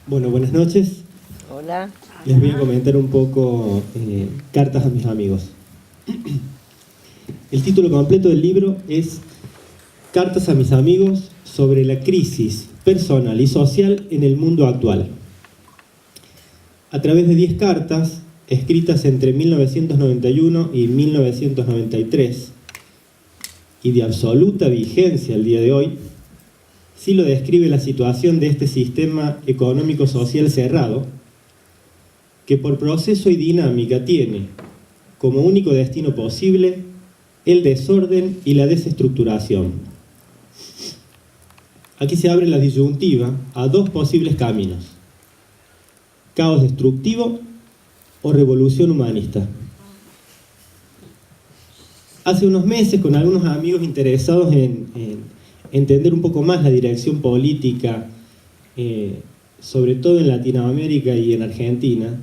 Bueno, buenas noches. Hola. Les voy a comentar un poco Cartas a mis amigos. El título completo del libro es Cartas a mis amigos sobre la crisis personal y social en el mundo actual. A través de 10 cartas, escritas entre 1991 y 1993, y de absoluta vigencia al día de hoy, Silo describe la situación de este sistema económico-social cerrado, que por proceso y dinámica tiene como único destino posible el desorden y la desestructuración. Aquí se abre la disyuntiva a dos posibles caminos: caos destructivo o revolución humanista. Hace unos meses, con algunos amigos interesados en entender un poco más la dirección política, sobre todo en Latinoamérica y en Argentina,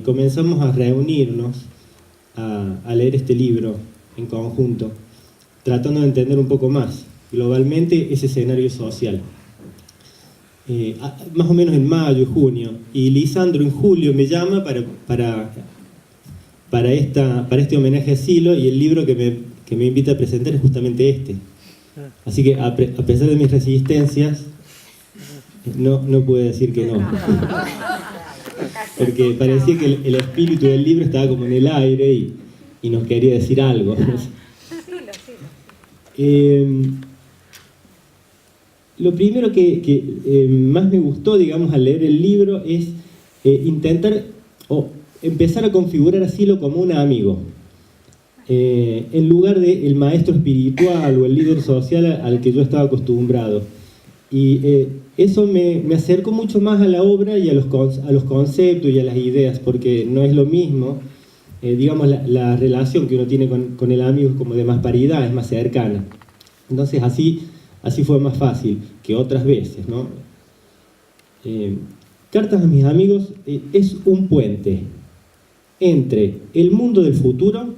comenzamos a reunirnos a leer este libro en conjunto, tratando de entender un poco más globalmente ese escenario social. Más o menos en mayo y junio, y Lisandro en julio me llama para este homenaje a Silo, y el libro que me invita a presentar es justamente este. Así que a pesar de mis resistencias, no pude decir que no. Porque parecía que el espíritu del libro estaba como en el aire y nos quería decir algo. Lo primero que más me gustó, digamos, al leer el libro es intentar o empezar a configurar a Silo como un amigo, en lugar del maestro espiritual o el líder social al que yo estaba acostumbrado. Y eso me acercó mucho más a la obra y a los conceptos y a las ideas, porque no es lo mismo, digamos, la relación que uno tiene con el amigo como de más paridad, es más cercana. Entonces así fue más fácil que otras veces, ¿no? Cartas a mis amigos es un puente entre el mundo del futuro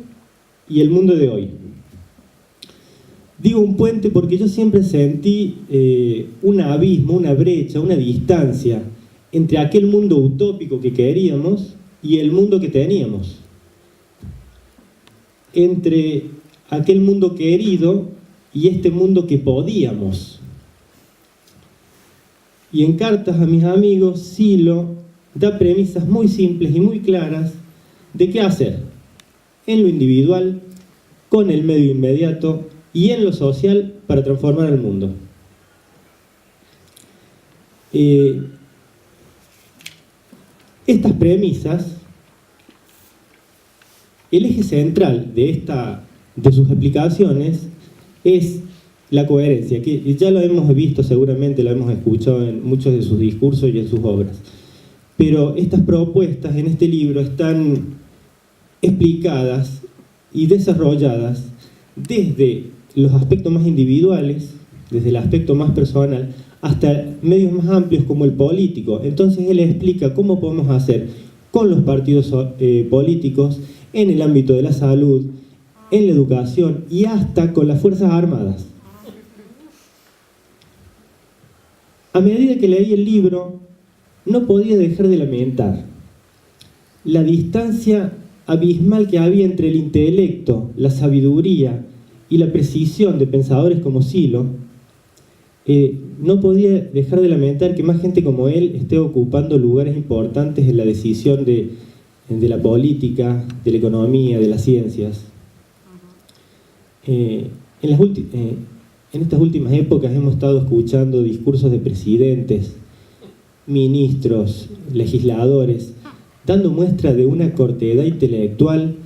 y el mundo de hoy. Digo un puente porque yo siempre sentí un abismo, una brecha, una distancia entre aquel mundo utópico que queríamos y el mundo que teníamos. Entre aquel mundo querido y este mundo que podíamos. Y en Cartas a mis amigos, Silo da premisas muy simples y muy claras de qué hacer en lo individual, con el medio inmediato y en lo social para transformar el mundo. Estas premisas, el eje central de sus explicaciones es la coherencia, que ya lo hemos visto seguramente, lo hemos escuchado en muchos de sus discursos y en sus obras. Pero estas propuestas en este libro están explicadas y desarrolladas desde los aspectos más individuales, desde el aspecto más personal, hasta medios más amplios como el político. Entonces él explica cómo podemos hacer con los partidos políticos, en el ámbito de la salud, en la educación y hasta con las Fuerzas Armadas. A medida que leí el libro, no podía dejar de lamentar la distancia abismal que había entre el intelecto, la sabiduría y la precisión de pensadores como Silo. No podía dejar de lamentar que más gente como él esté ocupando lugares importantes en la decisión de la política, de la economía, de las ciencias. En estas últimas épocas hemos estado escuchando discursos de presidentes, ministros, legisladores, dando muestra de una cortedad intelectual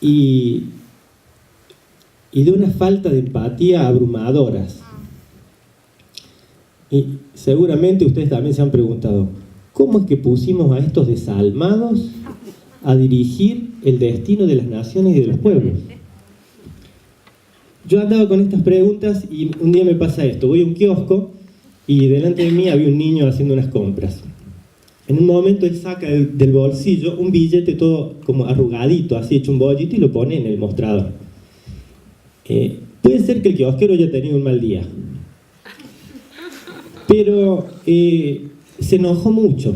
y de una falta de empatía abrumadoras. Y seguramente ustedes también se han preguntado, ¿cómo es que pusimos a estos desalmados a dirigir el destino de las naciones y de los pueblos? Yo andaba con estas preguntas y un día me pasa esto. Voy a un kiosco y delante de mí había un niño haciendo unas compras. En un momento él saca del bolsillo un billete todo como arrugadito, así hecho un bollito, y lo pone en el mostrador. Puede ser que el kiosquero haya tenido un mal día. Pero se enojó mucho.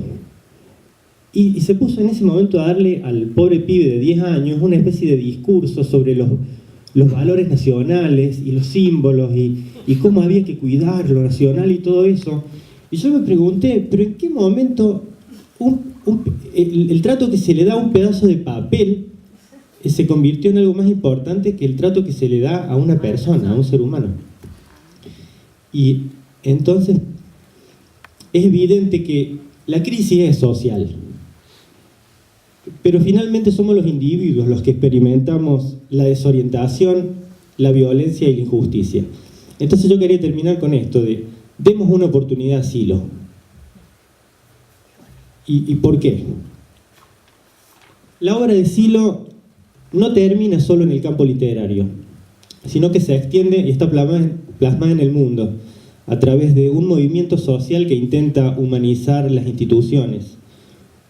Y se puso en ese momento a darle al pobre pibe de 10 años una especie de discurso sobre los valores nacionales y los símbolos y cómo había que cuidar lo nacional y todo eso. Y yo me pregunté, ¿pero en qué momento el trato que se le da a un pedazo de papel se convirtió en algo más importante que el trato que se le da a una persona, a un ser humano? Y entonces es evidente que la crisis es social, pero finalmente somos los individuos los que experimentamos la desorientación, la violencia y la injusticia. Entonces yo quería terminar con esto de demos una oportunidad a Silo. ¿Y por qué? La obra de Silo no termina solo en el campo literario, sino que se extiende y está plasmada en el mundo a través de un movimiento social que intenta humanizar las instituciones,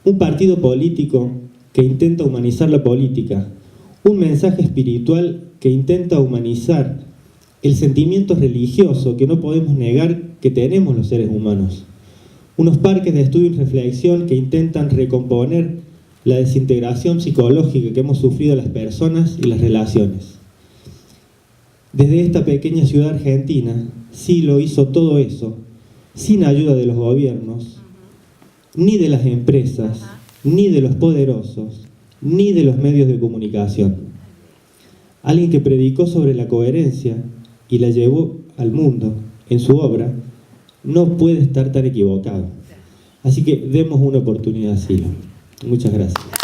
un partido político que intenta humanizar la política, un mensaje espiritual que intenta humanizar el sentimiento religioso que no podemos negar que tenemos los seres humanos, unos parques de estudio y reflexión que intentan recomponer la desintegración psicológica que hemos sufrido las personas y las relaciones. Desde esta pequeña ciudad argentina, Silo hizo todo eso sin ayuda de los gobiernos, ni de las empresas, ni de los poderosos, ni de los medios de comunicación. Alguien que predicó sobre la coherencia y la llevó al mundo en su obra, no puede estar tan equivocado. Así que demos una oportunidad a Silo. Muchas gracias.